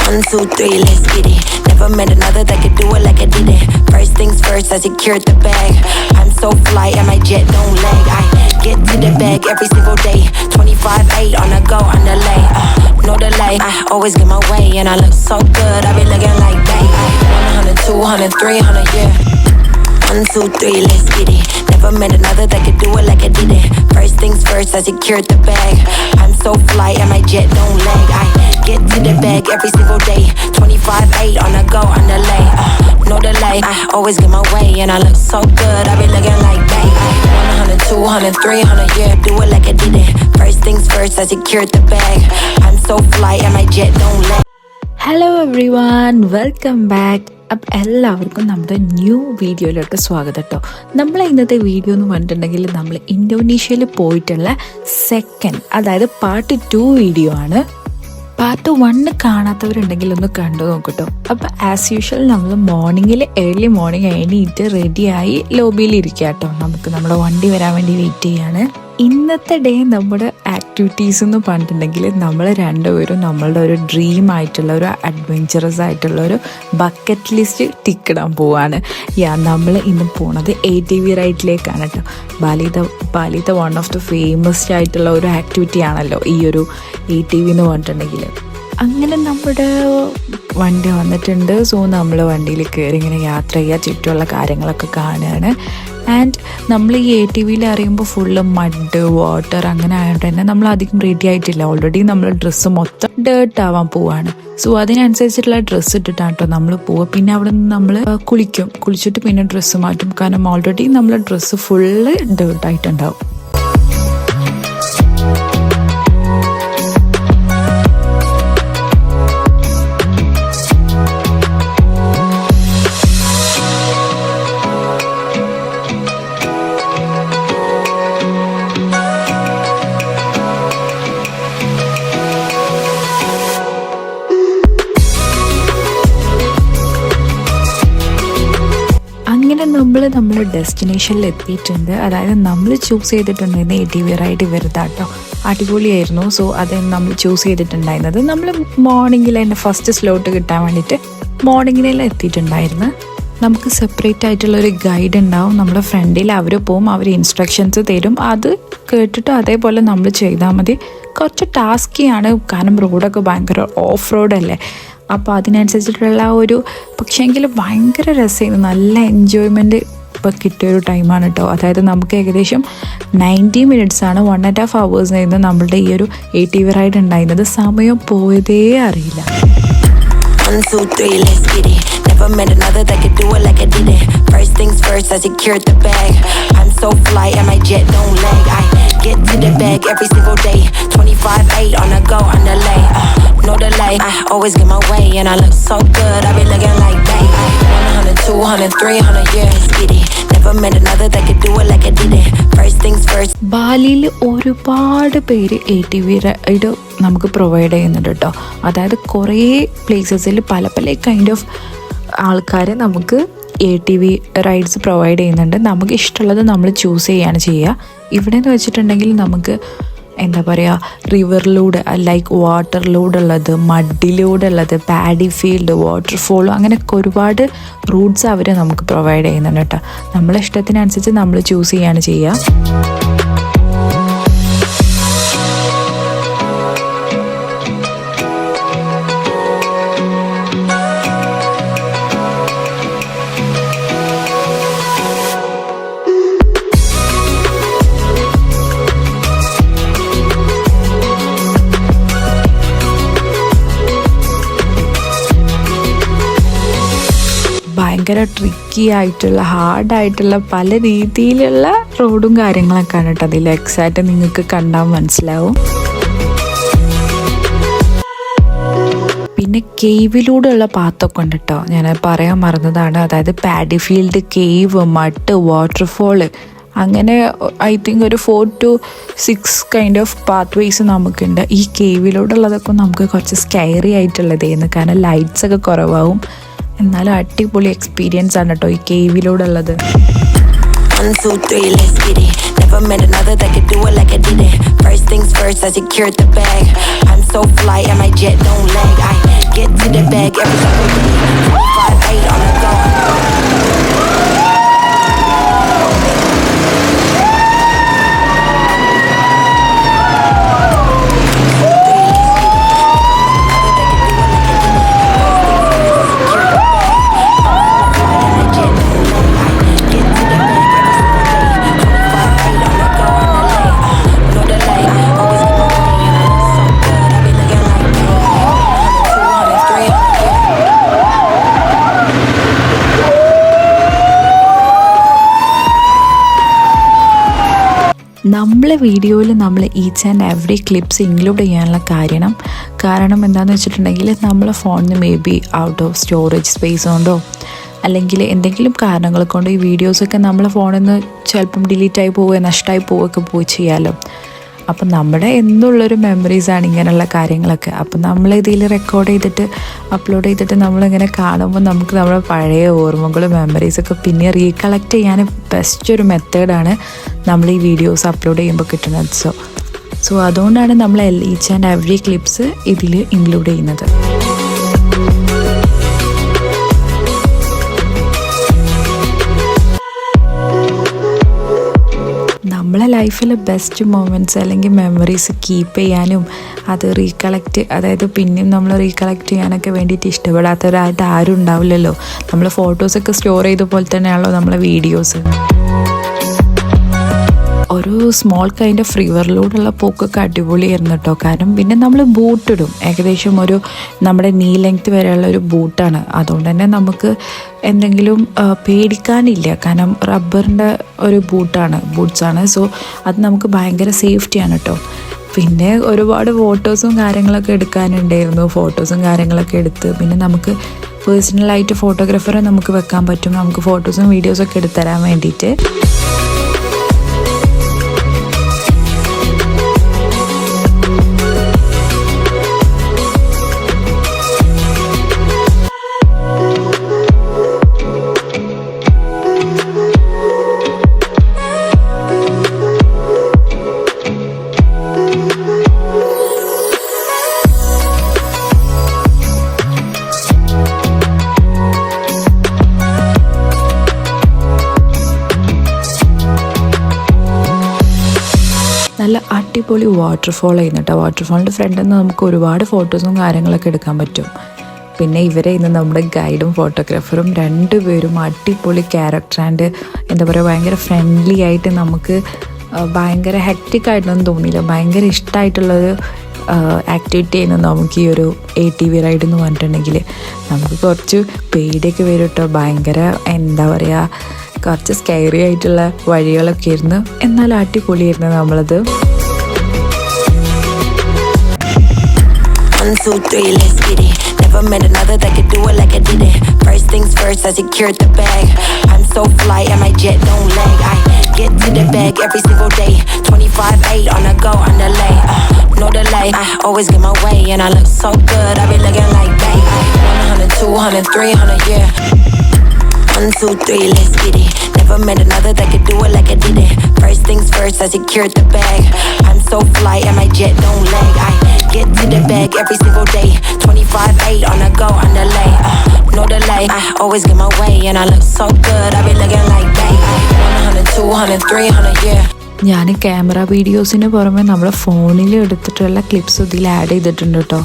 1, 2, 3, let's get it. Never met another that could do it like I did it. First things first, I secured the bag. I'm so fly and my jet don't lag. I get to the bag every single day. 25/8 on the go, on the lay. No delay, I always get my way and I look so good. I be looking like that. 100, 200, 300, yeah. 1, 2, 3, let's get it. Never met another that could do it like I did it. First things first, I secured the bag. I'm so fly and my jet don't lag. I get to the bag every single day. 25/8 on the go, on the lay. No delay, I always get my way and I look so good. I be looking like that. 100, 200, 300, yeah. Do it like I did it. First things first, I secured the bag. I'm so fly and my jet don't lag. Hello every one, welcome back. അപ്പം എല്ലാവർക്കും നമ്മുടെ new വീഡിയോയിലോട്ട് സ്വാഗതം കേട്ടോ. നമ്മളെ ഇന്നത്തെ video എന്ന് പറഞ്ഞിട്ടുണ്ടെങ്കിൽ നമ്മൾ ഇന്തോനേഷ്യയിൽ പോയിട്ടുള്ള സെക്കൻഡ്, അതായത് പാർട്ട് 2 വീഡിയോ ആണ്. പാർട്ട് 1 കാണാത്തവരുണ്ടെങ്കിൽ ഒന്ന് കണ്ടു നോക്കട്ടോ. അപ്പം ആസ് യൂഷ്വൽ നമ്മൾ ഏർലി മോർണിംഗ് എണീറ്റ് റെഡിയായി ലോബിയിൽ ഇരിക്കുക കേട്ടോ. നമുക്ക് നമ്മുടെ വണ്ടി വരാൻ വേണ്ടി വെയിറ്റ് ചെയ്യാണ്. ഇന്നത്തെ ഡേ നമ്മുടെ ആക്ടിവിറ്റീസ് എന്ന് പറഞ്ഞിട്ടുണ്ടെങ്കിൽ നമ്മൾ രണ്ടുപേരും നമ്മളുടെ ഒരു ഡ്രീം ആയിട്ടുള്ള ഒരു അഡ്വെഞ്ചറസ് ആയിട്ടുള്ള ഒരു ബക്കറ്റ് ലിസ്റ്റ് ടിക്കിടാൻ പോവാണ്. നമ്മൾ ഇന്ന് പോണത് ATV റൈഡിലേക്കാണ് കേട്ടോ. ബാലിത്തെ വൺ ഓഫ് ദ ഫേമസ് ആയിട്ടുള്ള ഒരു ആക്ടിവിറ്റി ആണല്ലോ ഈ ഒരു ATV എന്ന് പറഞ്ഞിട്ടുണ്ടെങ്കിൽ. അങ്ങനെ നമ്മുടെ വണ്ടി വന്നിട്ടുണ്ട്. സോ നമ്മൾ വണ്ടിയിൽ കയറി ഇങ്ങനെ യാത്ര ചെയ്യുക, ചുറ്റുമുള്ള കാര്യങ്ങളൊക്കെ കാണുകയാണ്. ആൻഡ് നമ്മൾ ഈ ATVയിൽ അറിയുമ്പോൾ ഫുള്ള് മഡ്, വാട്ടർ അങ്ങനെ ആയതുകൊണ്ട് തന്നെ നമ്മൾ അധികം റെഡി ആയിട്ടില്ല. ഓൾറെഡി നമ്മൾ ഡ്രസ്സ് മൊത്തം ഡേർട്ട് ആവാൻ പോവാണ്. സോ അതിനനുസരിച്ചിട്ടുള്ള ഡ്രസ്സ് ഇട്ടിട്ടാണ് കേട്ടോ നമ്മൾ പോവുക. പിന്നെ അവിടെ നിന്ന് നമ്മൾ കുളിച്ചിട്ട് പിന്നെ ഡ്രസ്സ് മാറ്റും. കാരണം ഓൾറെഡി നമ്മൾ ഡ്രസ്സ് ഫുള്ള് ഡേർട്ടായിട്ടുണ്ടാവും. നമ്മൾ ഡെസ്റ്റിനേഷനിൽ എത്തിയിട്ടുണ്ട്. അതായത് നമ്മൾ ചൂസ് ചെയ്തിട്ടുണ്ടായിരുന്ന ATV റൈഡ് വെറുതാട്ടോ, അടിപൊളിയായിരുന്നു. സോ അത് നമ്മൾ ചൂസ് ചെയ്തിട്ടുണ്ടായിരുന്നത് നമ്മൾ മോർണിംഗിൽ തന്നെ ഫസ്റ്റ് സ്ലോട്ട് കിട്ടാൻ വേണ്ടിയിട്ട് മോർണിംഗിലെല്ലാം എത്തിയിട്ടുണ്ടായിരുന്നു. നമുക്ക് സെപ്പറേറ്റ് ആയിട്ടുള്ള ഒരു ഗൈഡ് ഉണ്ടാവും നമ്മുടെ ഫ്രണ്ടിൽ. അവർ പോവും, അവർ ഇൻസ്ട്രക്ഷൻസ് തരും. അത് കേട്ടിട്ട് അതേപോലെ നമ്മൾ ചെയ്താൽ മതി. കുറച്ച് ടാസ്കിയാണ്, കാരണം റോഡൊക്കെ ഭയങ്കര ഓഫ് റോഡല്ലേ. അപ്പോൾ അതിനനുസരിച്ചിട്ടുള്ള ഒരു പക്ഷേങ്കിൽ ഭയങ്കര രസമായിരുന്നു. നല്ല എൻജോയ്മെൻറ്റ് ഇപ്പോൾ കിട്ടിയൊരു ടൈമാണ് കേട്ടോ. അതായത് നമുക്ക് ഏകദേശം 90 മിനിറ്റ്സാണ്, 1.5 hours നമ്മളുടെ ഈ ഒരു ATV റൈഡ് ഉണ്ടായിരുന്നത്. സമയം പോയതേ അറിയില്ല. 1, 2, 3, let's get it. Never met another that could do it like I did it. First things first, I secured the bag. I'm so fly and my jet don't lag. I get to the bag every single day. 25/8 on the go, on the lay. No delay, I always get my way and I look so good. I be looking like that. 100, 200, 300, yeah, let's get it. Never met another that could do it like I did it. First things first. ബാലിയിൽ ഒരുപാട് പേര് ATV ride നമുക്ക് provide ചെയ്യുന്നുണ്ട് കേട്ടോ. അതായത് കുറേ പ്ലേസസിൽ പല kind of ആൾക്കാർ നമുക്ക് ATV റൈഡ്സ് പ്രൊവൈഡ് ചെയ്യുന്നുണ്ട്. നമുക്ക് ഇഷ്ടമുള്ളത് നമ്മൾ ചൂസ് ചെയ്യാണ് ചെയ്യുക. ഇവിടെ എന്ന് വെച്ചിട്ടുണ്ടെങ്കിൽ നമുക്ക് എന്താ പറയുക, റിവറിലൂടെ ലൈക്ക് വാട്ടറിലൂടെ ഉള്ളത്, മഡിലൂടെ ഉള്ളത്, പാഡി ഫീൽഡ്, വാട്ടർഫോൾ, അങ്ങനെയൊക്കെ ഒരുപാട് റൂട്ട്സ് അവർ നമുക്ക് പ്രൊവൈഡ് ചെയ്യുന്നുണ്ട് കേട്ടോ. നമ്മളെ ഇഷ്ടത്തിനനുസരിച്ച് നമ്മൾ ചൂസ് ചെയ്യാണ് ചെയ്യുക. ഭയങ്കര ട്രിക്കി ആയിട്ടുള്ള ഹാർഡായിട്ടുള്ള പല രീതിയിലുള്ള റോഡും കാര്യങ്ങളൊക്കെയാണ് കേട്ടോ. അതിൽ എക്സാക്റ്റ് നിങ്ങൾക്ക് കണ്ടാൽ മനസ്സിലാവും. പിന്നെ കേവിലൂടെയുള്ള പാത്തൊക്കെ ഉണ്ട് കേട്ടോ, ഞാൻ പറയാൻ മറന്നതാണ്. അതായത് paddy field, cave, mud, waterfall, അങ്ങനെ ഐ തിങ്ക് ഒരു 4 to 6 kind of pathways നമുക്കുണ്ട്. ഈ കേവിലൂടെ ഉള്ളതൊക്കെ നമുക്ക് കുറച്ച് സ്കെയറി ആയിട്ടുള്ളതായിരുന്നു, കാരണം ലൈറ്റ്സ് ഒക്കെ കുറവാകും. എന്നാലും അടിപൊളി എക്സ്പീരിയൻസ് ആണ് കേട്ടോ ഈ കേവിലൂടെ ഉള്ളത്. 1, 2, 3, let's get it. Never met another that could do it like I did it. First things first, I secured the bag. I'm so fly and my jet don't lag. I get to the bag every single day. 25/8 on the go. നമ്മളെ വീഡിയോയിൽ നമ്മൾ each and every clips include ചെയ്യാനുള്ള കാരണം എന്താണെന്ന് വെച്ചിട്ടുണ്ടെങ്കിൽ നമ്മളെ ഫോണിന് may be out of storage space കൊണ്ടോ അല്ലെങ്കിൽ എന്തെങ്കിലും കാരണങ്ങൾ കൊണ്ട് ഈ വീഡിയോസൊക്കെ നമ്മളെ ഫോണിൽ നിന്ന് ചിലപ്പം ഡിലീറ്റായി പോവുക നഷ്ടമായി പോവുകയൊക്കെ പോയി ചെയ്യാമല്ലോ. അപ്പം നമ്മുടെ എന്നുള്ളൊരു മെമ്മറീസാണ് ഇങ്ങനെയുള്ള കാര്യങ്ങളൊക്കെ. അപ്പം നമ്മളിതിൽ റെക്കോർഡ് ചെയ്തിട്ട് അപ്ലോഡ് ചെയ്തിട്ട് നമ്മളിങ്ങനെ കാണുമ്പോൾ നമുക്ക് നമ്മുടെ പഴയ ഓർമ്മകളും മെമ്മറീസൊക്കെ പിന്നെ റീകളക്ട് ചെയ്യാൻ ബെസ്റ്റ് ഒരു മെത്തേഡാണ് നമ്മൾ ഈ വീഡിയോസ് അപ്ലോഡ് ചെയ്യുമ്പോൾ കിട്ടുന്നത്. സോ അതുകൊണ്ടാണ് നമ്മൾ ഈച്ച് ആൻഡ് എവറി ക്ലിപ്സ് ഇതിൽ ഇൻക്ലൂഡ് ചെയ്യുന്നത്. നമ്മളെ ലൈഫിൽ ബെസ്റ്റ് മൊമെൻറ്റ്സ് അല്ലെങ്കിൽ മെമ്മറീസ് കീപ്പ് ചെയ്യാനും അത് അതായത് പിന്നെയും നമ്മൾ റീകളക്ട് ചെയ്യാനൊക്കെ വേണ്ടിയിട്ട് ഇഷ്ടപ്പെടാത്തവരായിട്ട് ആരും ഉണ്ടാവില്ലല്ലോ. നമ്മൾ ഫോട്ടോസൊക്കെ സ്റ്റോർ ചെയ്ത പോലെ തന്നെയാണല്ലോ നമ്മളെ വീഡിയോസ്. ഒരു സ്മോൾ കൈൻഡ് ഓഫ് റിവറിലൂടെയുള്ള പോക്കൊക്കെ അടിപൊളിയായിരുന്നു കേട്ടോ. കാരണം പിന്നെ നമ്മൾ ബൂട്ടിടും, ഏകദേശം ഒരു നമ്മുടെ നീ ലെങ്ത് വരെയുള്ള ഒരു ബൂട്ടാണ്. അതുകൊണ്ട് തന്നെ നമുക്ക് എന്തെങ്കിലും പേടിക്കാനില്ല. കാരണം റബ്ബറിൻ്റെ ഒരു ബൂട്ട്സാണ്. സോ അത് നമുക്ക് ഭയങ്കര സേഫ്റ്റിയാണ് കേട്ടോ. പിന്നെ ഒരുപാട് ഫോട്ടോസും കാര്യങ്ങളൊക്കെ എടുക്കാനുണ്ടായിരുന്നു. ഫോട്ടോസും കാര്യങ്ങളൊക്കെ എടുത്ത് പിന്നെ നമുക്ക് പേഴ്സണലായിട്ട് ഫോട്ടോഗ്രാഫറെ നമുക്ക് വെക്കാൻ പറ്റും, നമുക്ക് ഫോട്ടോസും വീഡിയോസൊക്കെ എടുത്തരാൻ വേണ്ടിയിട്ട്. നല്ല അടിപൊളി വാട്ടർഫോൾ ചെയ്യുന്നുണ്ട്. വാട്ടർഫോളിൻ്റെ ഫ്രണ്ടിൽ നിന്ന് നമുക്ക് ഒരുപാട് ഫോട്ടോസും കാര്യങ്ങളൊക്കെ എടുക്കാൻ പറ്റും. പിന്നെ ഇവരെ ഇന്ന് നമ്മുടെ ഗൈഡും ഫോട്ടോഗ്രാഫറും രണ്ടുപേരും അടിപൊളി ക്യാരക്ടർ ആൻഡ് എന്താ പറയുക ഭയങ്കര ഫ്രണ്ട്ലി ആയിട്ട് നമുക്ക് ഭയങ്കര ഹെക്റ്റിക് ആയിട്ടൊന്നും തോന്നിയില്ല. ഭയങ്കര ഇഷ്ടമായിട്ടുള്ളൊരു ആക്ടിവിറ്റി ചെയ്യുന്നു നമുക്ക് ഈ ഒരു ATV റൈഡ് എന്ന് പറഞ്ഞിട്ടുണ്ടെങ്കിൽ. നമുക്ക് കുറച്ച് പേടിയൊക്കെ വരും കേട്ടോ. ഭയങ്കര എന്താ പറയുക കുറച്ച് സ്കെയറി ആയിട്ടുള്ള വഴികളൊക്കെ ആയിരുന്നു, എന്നാൽ അടിപൊളിയായിരുന്നു നമ്മളത്. 1, 2, 3, let's get it. Never met another that could do it like I did it. First things first, I secured the bag. I'm so fly and my jet don't lag. I get to the bag every single day. 25/8 on the go, on the lay. No delay, I always get my way and I look so good. I be looking like bae. 100, 200, 300, yeah. 1, 2, 3, let's get it. Never met another that could do it like I did it. First things first, I secured the bag. I'm so fly and my jet don't lag. I get to the bag every single day. 25/8 on the go, on the lay. No delay, I always get my way and I look so good. I be looking like bae. 100, 200, 300, yeah. ഞാൻ camera വീഡിയോസിന് പുറമെ നമ്മുടെ ഫോണിൽ എടുത്തിട്ടുള്ള clips ഇതിൽ add ചെയ്തിട്ടുണ്ട് കേട്ടോ.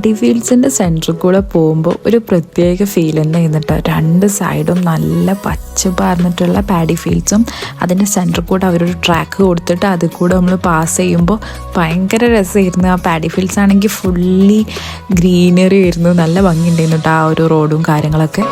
Paddy ഫീൽഡ്സിൻ്റെ സെൻറ്ററിൽ കൂടെ പോകുമ്പോൾ ഒരു പ്രത്യേക ഫീൽ തന്നെ ചെയ്യുന്നുണ്ട്. രണ്ട് സൈഡും നല്ല പച്ച പാർന്നിട്ടുള്ള പാഡി ഫീൽഡ്സും അതിൻ്റെ സെൻറ്ററിൽ കൂടെ അവരൊരു ട്രാക്ക് കൊടുത്തിട്ട് അതിൽ കൂടെ നമ്മൾ പാസ് ചെയ്യുമ്പോൾ ഭയങ്കര രസമായിരുന്നു. ആ പാഡി ഫീൽഡ്സ് ആണെങ്കിൽ ഫുള്ളി ഗ്രീനറി ആയിരുന്നു, നല്ല ഭംഗിയുണ്ടായിരുന്നു കേട്ടോ ആ ഒരു റോഡും കാര്യങ്ങളൊക്കെ.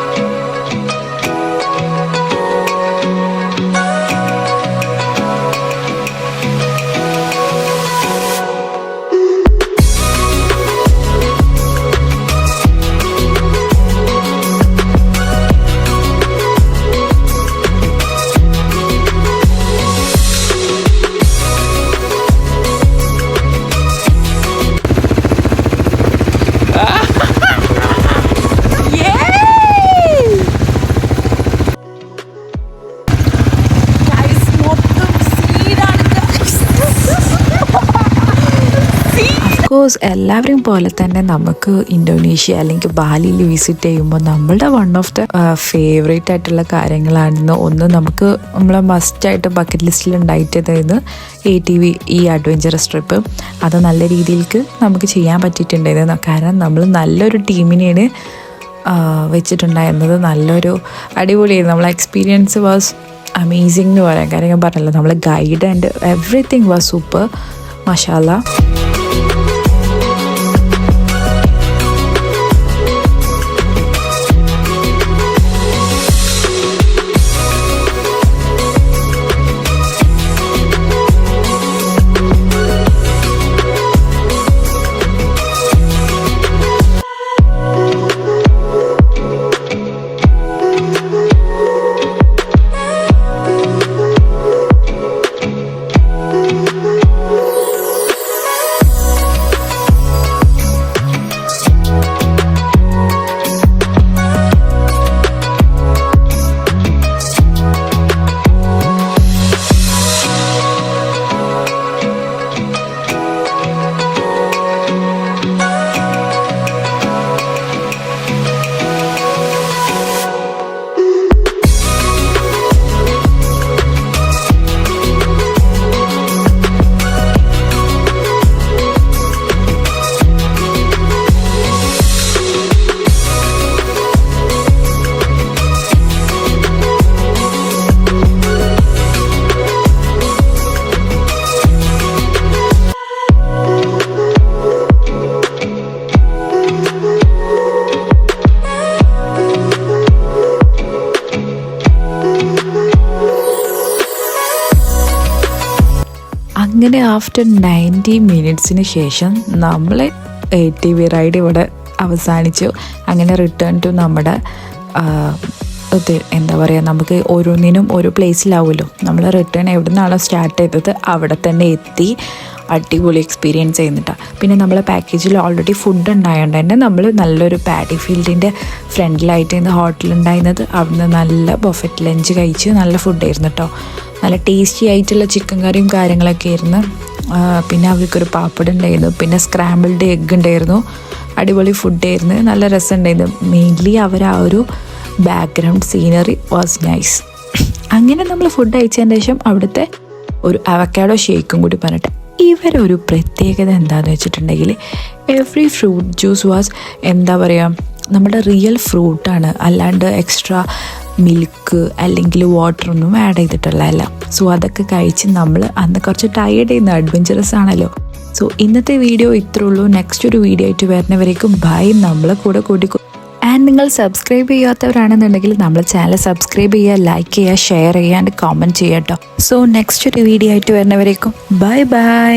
കോഴ്സ് എല്ലാവരെയും പോലെ തന്നെ നമുക്ക് ഇന്തോനേഷ്യ അല്ലെങ്കിൽ ബാലിയിൽ വിസിറ്റ് ചെയ്യുമ്പോൾ നമ്മളുടെ വൺ ഓഫ് ദ ഫേവറേറ്റ് ആയിട്ടുള്ള കാര്യങ്ങളാണെന്ന് ഒന്ന് നമുക്ക് നമ്മളെ മസ്റ്റായിട്ട് ബക്കറ്റ് ലിസ്റ്റിൽ ഉണ്ടായിട്ടതായിരുന്നു ATV ഈ അഡ്വഞ്ചറസ് ട്രിപ്പ്. അത് നല്ല രീതിയിലേക്ക് നമുക്ക് ചെയ്യാൻ പറ്റിയിട്ടുണ്ടായിരുന്നു. കാരണം നമ്മൾ നല്ലൊരു ടീമിനെയാണ് വെച്ചിട്ടുണ്ടായിരുന്നത്. നല്ലൊരു അടിപൊളിയായിരുന്നു. നമ്മളെ എക്സ്പീരിയൻസ് വാസ് അമേസിങ് എന്ന് പറയാം. കാര്യം ഞാൻ പറഞ്ഞല്ലോ, നമ്മളെ guide and everything was super, മാഷാല്ലാ. അങ്ങനെ ആഫ്റ്റർ 90 മിനിറ്റ്സിന് ശേഷം നമ്മൾ ATV റൈഡ് ഇവിടെ അവസാനിച്ചു. അങ്ങനെ റിട്ടേൺ ടു നമ്മുടെ എന്താ പറയുക, നമുക്ക് ഓരോന്നിനും ഓരോ പ്ലേസിലാവുമല്ലോ. നമ്മൾ റിട്ടേൺ എവിടെ നിന്നാണോ സ്റ്റാർട്ട് ചെയ്തത് അവിടെ തന്നെ എത്തി അടിപൊളി എക്സ്പീരിയൻസ് ചെയ്യുന്നിട്ടാണ്. പിന്നെ നമ്മളെ പാക്കേജിൽ ഓൾറെഡി ഫുഡ് ഉണ്ടായതുകൊണ്ട് തന്നെ നമ്മൾ നല്ലൊരു പാഡി ഫീൽഡിൻ്റെ ഫ്രണ്ടിലായിട്ട് ഹോട്ടൽ ഉണ്ടായിരുന്നത്. അവിടുന്ന് നല്ല ബൊഫറ്റ് ലഞ്ച് കഴിച്ച് നല്ല ഫുഡായിരുന്നു കേട്ടോ. നല്ല ടേസ്റ്റി ആയിട്ടുള്ള ചിക്കൻ കറിയും കാര്യങ്ങളൊക്കെ ആയിരുന്നു. പിന്നെ അവർക്കൊരു പാപ്പട് ഉണ്ടായിരുന്നു, പിന്നെ സ്ക്രാമ്പിൾഡ് എഗ്ഗ് ഉണ്ടായിരുന്നു. അടിപൊളി ഫുഡായിരുന്നു, നല്ല രസമുണ്ടായിരുന്നു. മെയിൻലി അവർ ആ ഒരു ബാക്ക്ഗ്രൗണ്ട് സീനറി വാസ് നൈസ്. അങ്ങനെ നമ്മൾ ഫുഡ് കഴിച്ചതിന് ശേഷം അവിടുത്തെ ഒരു അവക്കാഡോ ഷേക്കും കൂടി പറഞ്ഞിട്ട് ഇവരൊരു പ്രത്യേകത എന്താണെന്ന് വെച്ചിട്ടുണ്ടെങ്കിൽ എവറി ഫ്രൂട്ട് ജ്യൂസ് വാസ് എന്താ പറയുക, നമ്മുടെ റിയൽ ഫ്രൂട്ടാണ്, അല്ലാണ്ട് എക്സ്ട്രാ മിൽക്ക് അല്ലെങ്കിൽ വാട്ടറൊന്നും ആഡ് ചെയ്തിട്ടുള്ളതല്ല. സോ അതൊക്കെ കഴിച്ച് നമ്മൾ അന്ന് കുറച്ച് ടയേർഡ് ചെയ്യുന്ന അഡ്വഞ്ചറസ് ആണല്ലോ. സോ ഇന്നത്തെ വീഡിയോ ഇത്രേ ഉള്ളൂ. നെക്സ്റ്റ് ഒരു വീഡിയോ ആയിട്ട് വരുന്നവരേക്കും ബൈ. നമ്മളെ കൂടെ കൂട്ടിക്കോ. ആൻഡ് നിങ്ങൾ സബ്സ്ക്രൈബ് ചെയ്യാത്തവരാണെന്നുണ്ടെങ്കിൽ നമ്മൾ ചാനൽ സബ്സ്ക്രൈബ് ചെയ്യുക, ലൈക്ക് ചെയ്യുക, ഷെയർ ചെയ്യുക ആൻഡ് കമൻറ്റ് ചെയ്യുക കേട്ടോ. സോ നെക്സ്റ്റ് ഒരു വീഡിയോ ആയിട്ട് വരുന്നവരേക്കും ബൈ ബൈ.